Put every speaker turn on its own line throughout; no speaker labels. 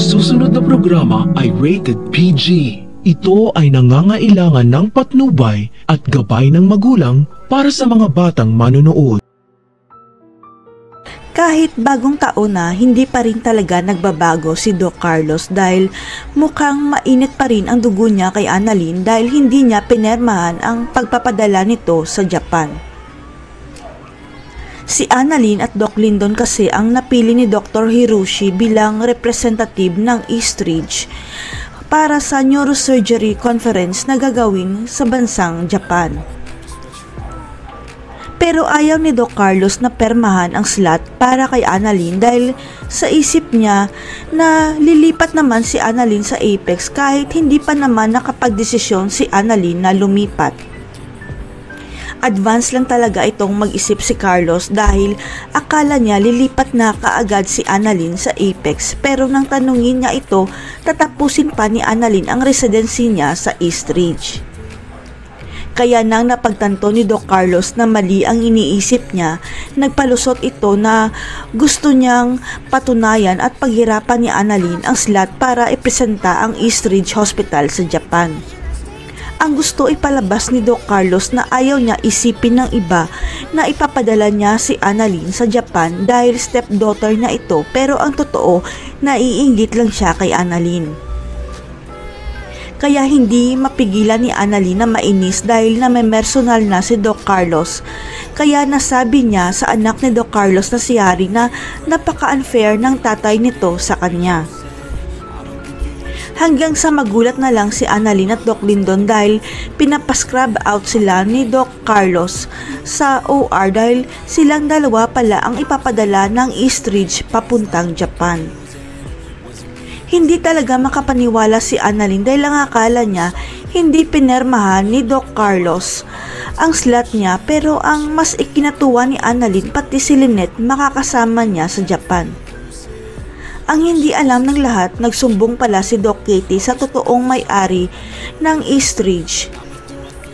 susunod na programa ay rated PG. Ito ay nangangailangan ng patnubay at gabay ng magulang para sa mga batang manonood.
Kahit bagong taon na, hindi pa rin talaga nagbabago si Doc Carlos dahil mukhang mainit pa rin ang dugo niya kay Annalyn dahil hindi niya pinermahan ang pagpapadala nito sa Japan. Si Annalyn at Doc Lyndon kasi ang napili ni Dr. Hiroshi bilang representative ng Eastridge para sa neurosurgery conference na gagawin sa bansang Japan. Pero ayaw ni Doc Carlos na permahan ang slot para kay Annalyn dahil sa isip niya na lilipat naman si Annalyn sa Apex kahit hindi pa naman nakapagdesisyon si Annalyn na lumipat. Advance lang talaga itong mag-isip si Carlos dahil akala niya lilipat na kaagad si Annalyn sa Apex pero nang tanungin niya ito, tatapusin pa ni Annalyn ang residency niya sa Eastridge. Kaya nang napagtanto ni Doc Carlos na mali ang iniisip niya, nagpalusot ito na gusto niyang patunayan at paghirapan ni Annalyn ang slot para ipresenta ang Eastridge Hospital sa Japan. Ang gusto ipalabas ni Doc Carlos na ayaw niya isipin ng iba na ipapadala niya si Annalyn sa Japan dahil stepdaughter niya ito pero ang totoo, naiinggit lang siya kay Annalyn. Kaya hindi mapigilan ni Annalyn na mainis dahil namemersonal na si Doc Carlos. Kaya nasabi niya sa anak ni Doc Carlos na si Harry na napaka-unfair ng tatay nito sa kanya. Hanggang sa magulat na lang si Annalyn at Doc Lyndon dahil pinapascrub out sila ni Doc Carlos sa OR dahil silang dalawa pala ang ipapadala ng Eastridge papuntang Japan. Hindi talaga makapaniwala si Annalyn dahil ang akala niya hindi pinermahan ni Doc Carlos ang slot niya pero ang mas ikinatuwa ni Annalyn pati si Lynette makakasama niya sa Japan. Ang hindi alam ng lahat, nagsumbong pala si Doc Katie sa totoong may-ari ng Eastridge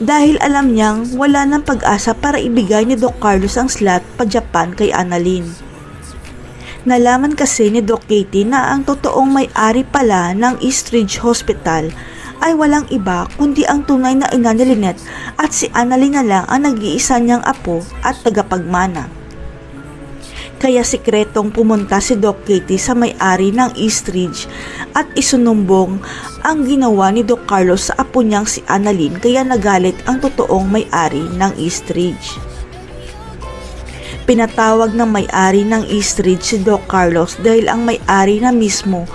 dahil alam niyang wala ng pag-asa para ibigay ni Doc Carlos ang slot pa Japan kay Annalyn. Nalaman kasi ni Doc Katie na ang totoong may-ari pala ng Eastridge Hospital ay walang iba kundi ang tunay na ina ni Lynette at si Annalyn na lang ang nag-iisa niyang apo at tagapagmana. Kaya sikretong pumunta si Doc Katie sa may-ari ng Eastridge at isunumbong ang ginawa ni Doc Carlos sa apo niyang si Annalyn kaya nagalit ang totoong may-ari ng Eastridge. Pinatawag ng may-ari ng Eastridge si Doc Carlos dahil ang may-ari na mismo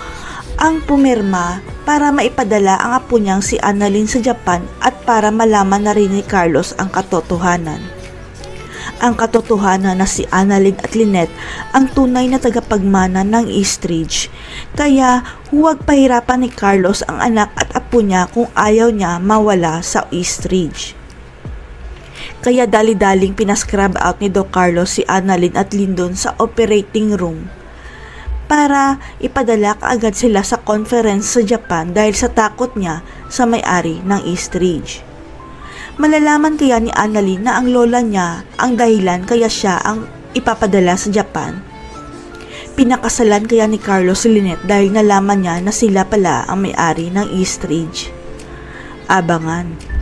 ang pumirma para maipadala ang apo niyang si Annalyn sa Japan at para malaman na rin ni Carlos ang katotohanan. Ang katotohanan na si Annalyn at Lynette ang tunay na tagapagmana ng Eastridge. Kaya huwag pahirapan ni Carlos ang anak at apo niya kung ayaw niya mawala sa Eastridge. Kaya dali-daling pinascrub out ni Doc Carlos si Annalyn at Lyndon sa operating room para ipadala kaagad sila sa conference sa Japan dahil sa takot niya sa may-ari ng Eastridge. Malalaman kaya ni Annalyn na ang lola niya ang dahilan kaya siya ang ipapadala sa Japan. Pinakasalan kaya ni Carlos si Lynette dahil nalaman niya na sila pala ang may-ari ng Eastridge. Abangan.